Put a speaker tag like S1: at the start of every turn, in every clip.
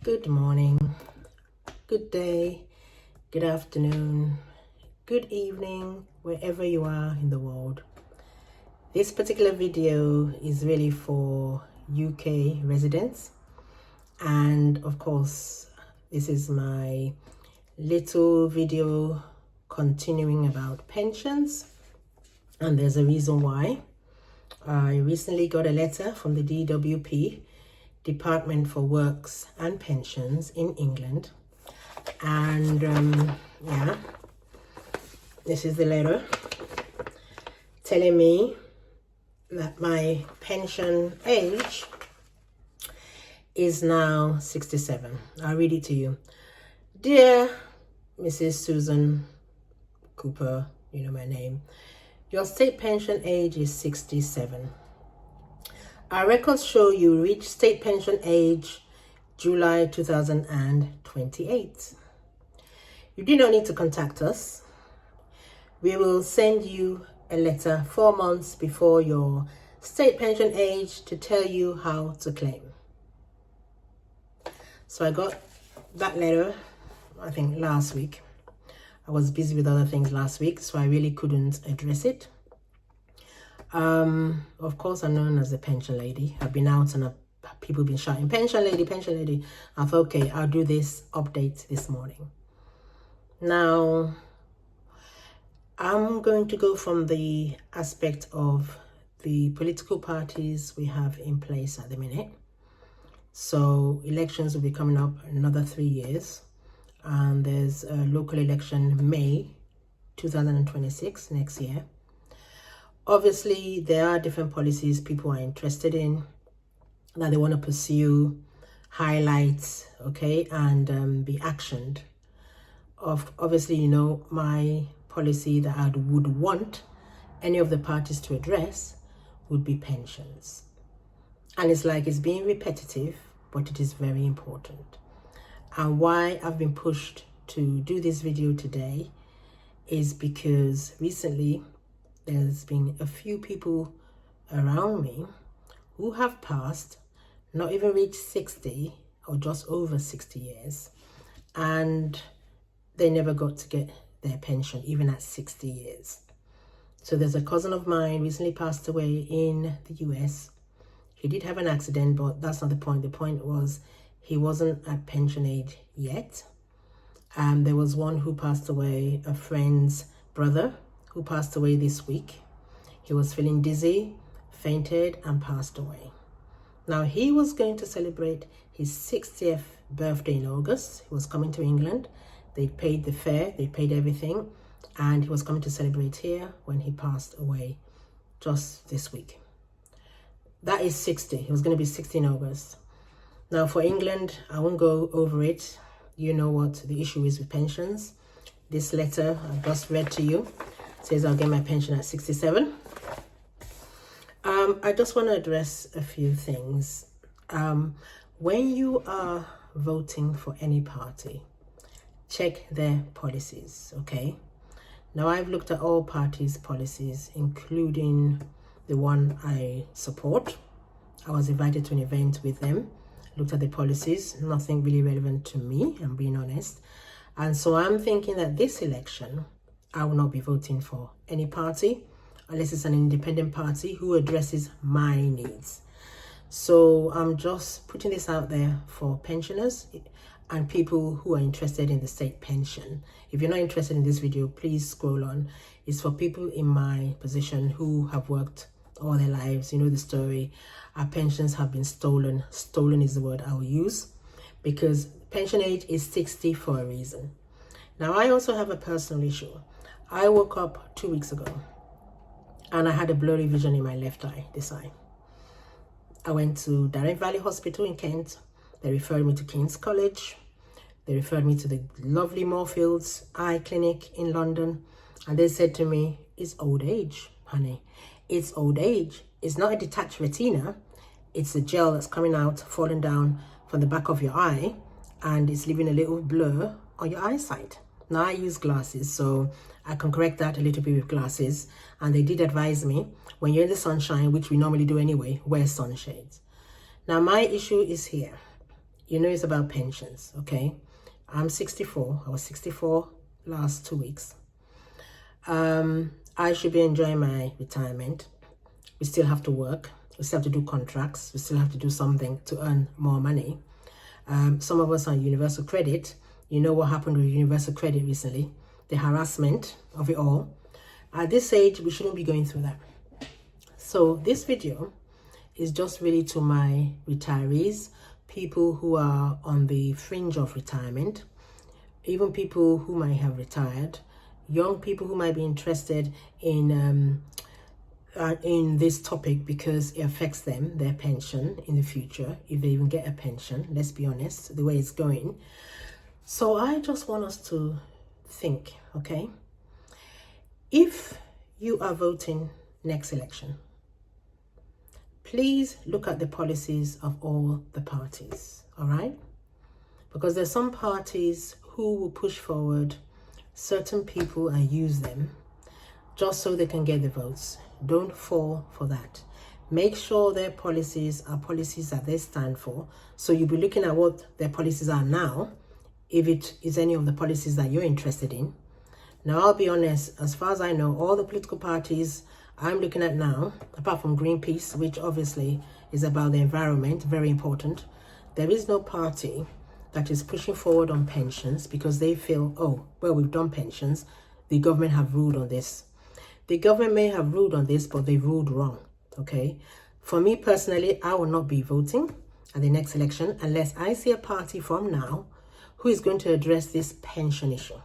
S1: Good morning, good day, good afternoon, good evening, wherever you are in the world. This particular video is really for UK residents, and of course this is my little video continuing about pensions, and there's a reason why. I recently got a letter from the DWP, Department for Works and Pensions in England, and yeah, this is the letter telling me that my pension age is now 67. I'll read it to you. Dear Mrs. Susan Cooper, you know my name, your state pension age is 67. Our records show you reached state pension age July 2028. You do not need to contact us. We will send you a letter 4 months before your state pension age to tell you how to claim. So I got that letter, I think last week. I was busy with other things last week, so I really couldn't address it. Of course, I'm known as the pension lady. I've been out and people have been shouting, pension lady, pension lady. I thought, okay, I'll do this update this morning. Now, I'm going to go from the aspect of the political parties we have in place at the minute. So elections will be coming up another 3 years. And there's a local election May 2026, next year. Obviously, there are different policies people are interested in that they want to pursue, highlight, okay, and be actioned. Obviously, you know, my policy that I would want any of the parties to address would be pensions. And it's like it's being repetitive, but it is very important. And why I've been pushed to do this video today is because recently there's been a few people around me who have passed, not even reached 60 or just over 60 years, and they never got to get their pension even at 60 years. So there's a cousin of mine recently passed away in the US. He did have an accident, but that's not the point. The point was he wasn't at pension age yet. There was one who passed away, a friend's brother, who passed away this week. He was feeling dizzy, fainted, and passed away. Now, he was going to celebrate his 60th birthday in August. He was coming to England. They paid the fare, they paid everything, and he was coming to celebrate here when he passed away just this week. That is 60. He was going to be 60 in August. Now, for England, I won't go over it. You know what the issue is with pensions. This letter I've just read to you says I'll get my pension at 67. I just want to address a few things. When you are voting for any party, check their policies, okay? Now, I've looked at all parties' policies, including the one I support. I was invited to an event with them, looked at the policies, nothing really relevant to me, I'm being honest. And so I'm thinking that this election, I will not be voting for any party unless it's an independent party who addresses my needs. So I'm just putting this out there for pensioners and people who are interested in the state pension. If you're not interested in this video, please scroll on. It's for people in my position who have worked all their lives. You know the story. Our pensions have been stolen. Stolen is the word I will use, because pension age is 60 for a reason. Now, I also have a personal issue. I woke up 2 weeks ago and I had a blurry vision in my left eye, this eye. I went to Direct Valley Hospital in Kent. They referred me to King's College. They referred me to the lovely Moorfields Eye Clinic in London. And they said to me, it's old age, honey. It's old age. It's not a detached retina. It's a gel that's coming out, falling down from the back of your eye, and it's leaving a little blur on your eyesight. Now, I use glasses, so I can correct that a little bit with glasses. And they did advise me, when you're in the sunshine, which we normally do anyway, wear sunshades. Now, my issue is here. you know it's about pensions, okay? I'm 64. I was 64 last 2 weeks. I should be enjoying my retirement. We still have to work. We still have to do contracts. We still have to do something to earn more money. Some of us on universal credit. You know what happened with universal credit recently. The harassment of it all. At this age, we shouldn't be going through that. So this video is just really to my retirees, people who are on the fringe of retirement, even people who might have retired, young people who might be interested in this topic because it affects them, their pension in the future, if they even get a pension, let's be honest, the way it's going. So I just want us to think, okay? If you are voting next election, please look at the policies of all the parties, all right? Because there's some parties who will push forward certain people and use them just so they can get the votes. Don't fall for that. Make sure their policies are policies that they stand for. So you'll be looking at what their policies are now, if it is any of the policies that you're interested in. Now, I'll be honest, as far as I know, all the political parties I'm looking at now, apart from Greenpeace, which obviously is about the environment, very important, there is no party that is pushing forward on pensions because they feel, oh, well, we've done pensions. The government have ruled on this. The government may have ruled on this, but they ruled wrong, okay? For me personally, I will not be voting at the next election unless I see a party from now who is going to address this pension issue.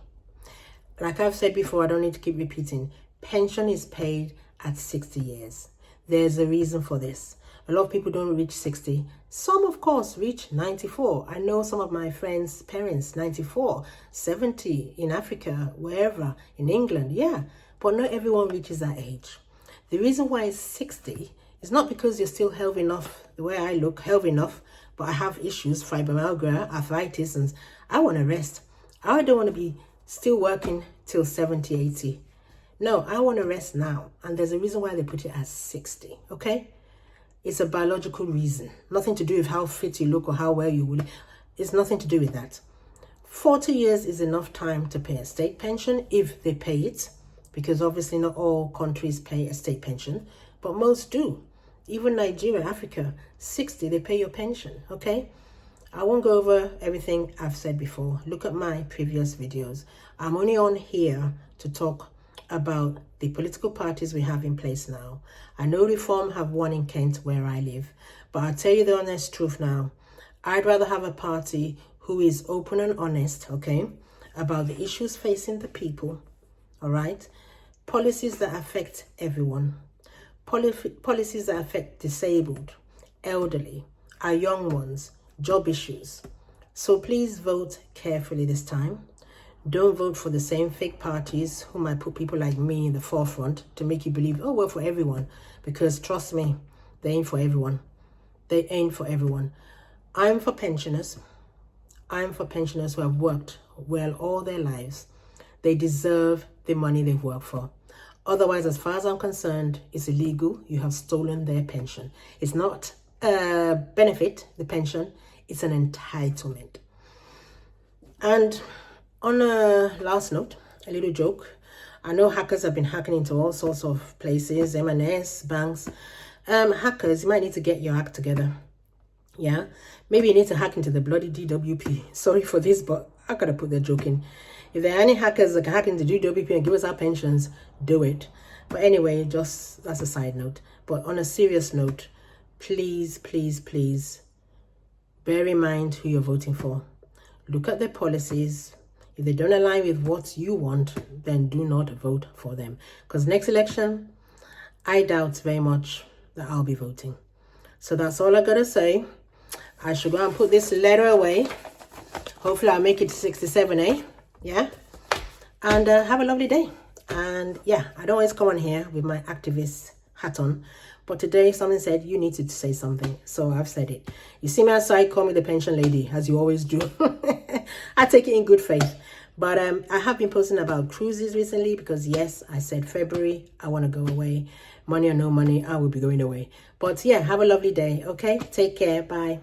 S1: Like I've said before, I don't need to keep repeating, pension is paid at 60 years. There's a reason for this. A lot of people don't reach 60. Some, of course, reach 94. I know some of my friends' parents, 94, 70 in Africa, wherever, in England, yeah. But not everyone reaches that age. The reason why it's 60 is not because you're still healthy enough, the way I look, healthy enough, but I have issues, fibromyalgia, arthritis, and I want to rest. I don't want to be still working till 70, 80. No, I want to rest now. And there's a reason why they put it at 60, okay? It's a biological reason. Nothing to do with how fit you look or how well you will. It's nothing to do with that. 40 years is enough time to pay a state pension if they pay it, because obviously not all countries pay a state pension, but most do. Even Nigeria, Africa, 60, they pay your pension, okay? I won't go over everything I've said before. Look at my previous videos. I'm only on here to talk about the political parties we have in place now. I know Reform have one in Kent where I live, but I'll tell you the honest truth now. I'd rather have a party who is open and honest, okay, about the issues facing the people, all right? Policies that affect everyone. Policies that affect disabled, elderly, our young ones, job issues. So please vote carefully this time. Don't vote for the same fake parties who might put people like me in the forefront to make you believe, oh, well, for everyone. Because trust me, they ain't for everyone. They ain't for everyone. I'm for pensioners. I'm for pensioners who have worked well all their lives. They deserve the money they've worked for. Otherwise, as far as I'm concerned, it's illegal. You have stolen their pension. It's not a benefit, the pension. It's an entitlement. And on a last note, a little joke. I know hackers have been hacking into all sorts of places, M&S, banks. Hackers, you might need to get your act together. Yeah? Maybe you need to hack into the bloody DWP. Sorry for this, but I gotta put the joke in. If there are any hackers that can hack into DWP and give us our pensions, do it. But anyway, just that's a side note. But on a serious note, please, please, please, bear in mind who you're voting for. Look at their policies. If they don't align with what you want, then do not vote for them. Because next election, I doubt very much that I'll be voting. So that's all I gotta say. I should go and put this letter away. Hopefully I'll make it to 67, eh? Yeah? And have a lovely day. And yeah, I don't always come on here with my activist hat on. But today something said, you need to say something. So I've said it. You see me outside, call me the pension lady, as you always do. I take it in good faith. But I have been posting about cruises recently because, yes, I said February, I want to go away. Money or no money, I will be going away. But yeah, have a lovely day, okay? Take care. Bye.